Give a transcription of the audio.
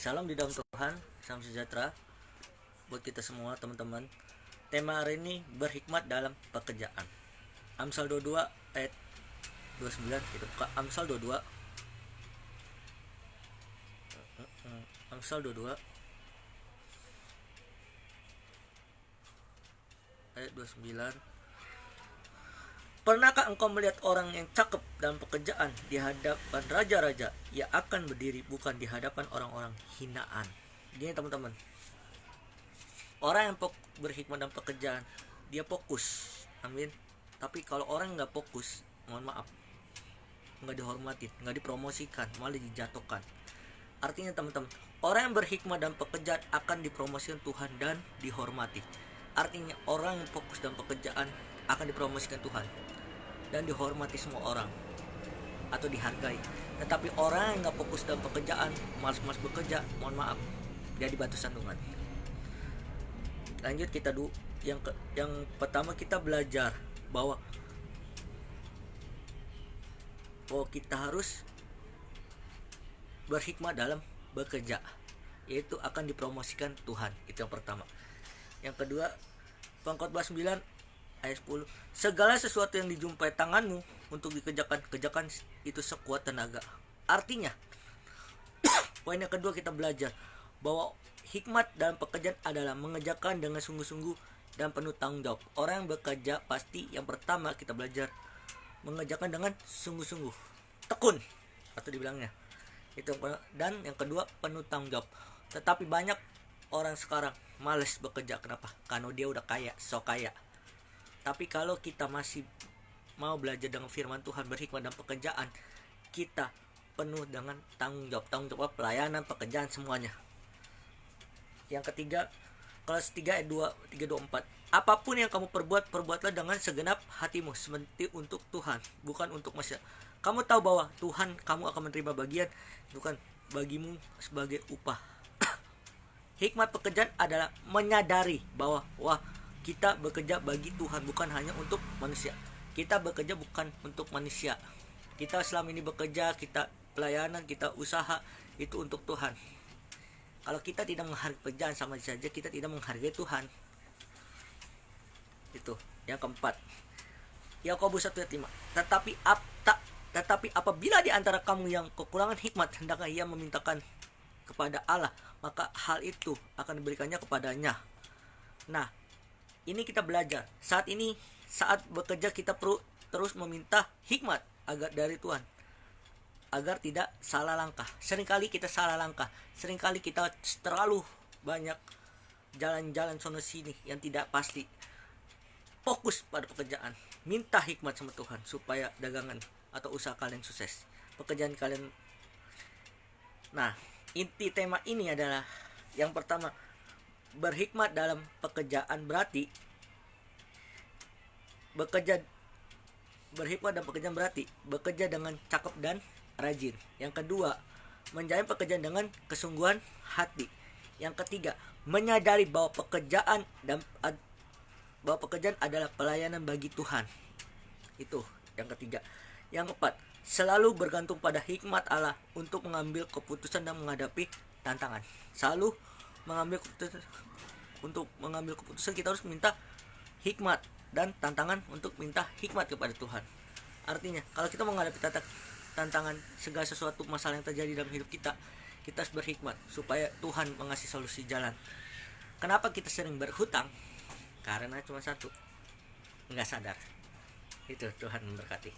Salam di dalam Tuhan, salam sejahtera buat kita semua teman-teman. Tema hari ini berhikmat dalam pekerjaan. Amsal 22 ayat 29 kita buka Amsal 22. Amsal 22 ayat 29. Pernahkah engkau melihat orang yang cakep dalam pekerjaan di hadapan raja-raja? Ia akan berdiri bukan di hadapan orang-orang hinaan. Gini teman-teman, orang yang berhikmat dalam pekerjaan, dia fokus, amin. Tapi kalau orang nggak fokus, mohon maaf, nggak dihormatin, nggak dipromosikan, malah dijatuhkan. Artinya teman-teman, orang yang berhikmat dalam pekerjaan akan dipromosikan Tuhan dan dihormati. Artinya orang yang fokus dalam pekerjaan akan dipromosikan Tuhan dan dihormati semua orang atau dihargai. Tetapi orang yang nggak fokus dalam pekerjaan, malas-malas bekerja, mohon maaf, dia dibatu sandungan. Lanjut kita dulu yang pertama, kita belajar bahwa kita harus berhikmat dalam bekerja, yaitu akan dipromosikan Tuhan. Itu yang pertama. Yang kedua, Pengkhotbah 9 ayat 10. Segala sesuatu yang dijumpai tanganmu untuk kerjakan itu sekuat tenaga. Artinya, poin yang kedua kita belajar bahwa hikmat dalam pekerjaan adalah mengerjakan dengan sungguh-sungguh dan penuh tanggung jawab. Orang yang bekerja pasti yang pertama kita belajar mengerjakan dengan sungguh-sungguh, tekun atau dibilangnya itu. Dan yang kedua, penuh tanggung jawab. Tetapi banyak orang sekarang males bekerja. Kenapa? Karena dia udah kaya, sok kaya. Tapi kalau kita masih mau belajar dengan firman Tuhan, berhikmat dalam pekerjaan, kita penuh dengan tanggung jawab pelayanan, pekerjaan, semuanya. Yang ketiga, Kolose 3 ayat 3-4. Apapun yang kamu perbuat, perbuatlah dengan segenap hatimu, seperti untuk Tuhan, bukan untuk manusia. Kamu tahu bahwa Tuhan kamu akan menerima bagian, bukan bagimu sebagai upah. Hikmat pekerjaan adalah menyadari bahwa kita bekerja bagi Tuhan, bukan hanya untuk manusia. Kita bekerja bukan untuk manusia. Kita selama ini bekerja, kita pelayanan, kita usaha, itu untuk Tuhan. Kalau kita tidak menghargai pekerjaan, sama saja kita tidak menghargai Tuhan. Itu yang keempat, Yakobus 1 ayat 5. Tetapi apabila di antara kamu yang kekurangan hikmat, hendaklah ia memintakan kepada Allah, maka hal itu akan diberikannya kepadanya. Nah, ini kita belajar. Saat bekerja kita perlu terus meminta hikmat agar dari Tuhan, agar tidak salah langkah. Seringkali kita salah langkah. Seringkali kita terlalu banyak jalan-jalan sono sini yang tidak pasti. Fokus pada pekerjaan. Minta hikmat sama Tuhan supaya dagangan atau usaha kalian sukses, pekerjaan kalian. Nah, inti tema ini adalah yang pertama, berhikmat dalam pekerjaan berarti bekerja dengan cakep dan rajin. Yang kedua, menjalani pekerjaan dengan kesungguhan hati. Yang ketiga, menyadari bahwa pekerjaan adalah pelayanan bagi Tuhan. Itu yang ketiga. Yang keempat, selalu bergantung pada hikmat Allah untuk mengambil keputusan dan menghadapi tantangan. Selalu untuk mengambil keputusan kita harus minta hikmat, dan tantangan untuk minta hikmat kepada Tuhan. Artinya, kalau kita menghadapi tantangan, segala sesuatu masalah yang terjadi dalam hidup kita, kita harus berhikmat supaya Tuhan mengasih solusi jalan. Kenapa kita sering berhutang? Karena cuma satu, nggak sadar. Itu, Tuhan memberkati.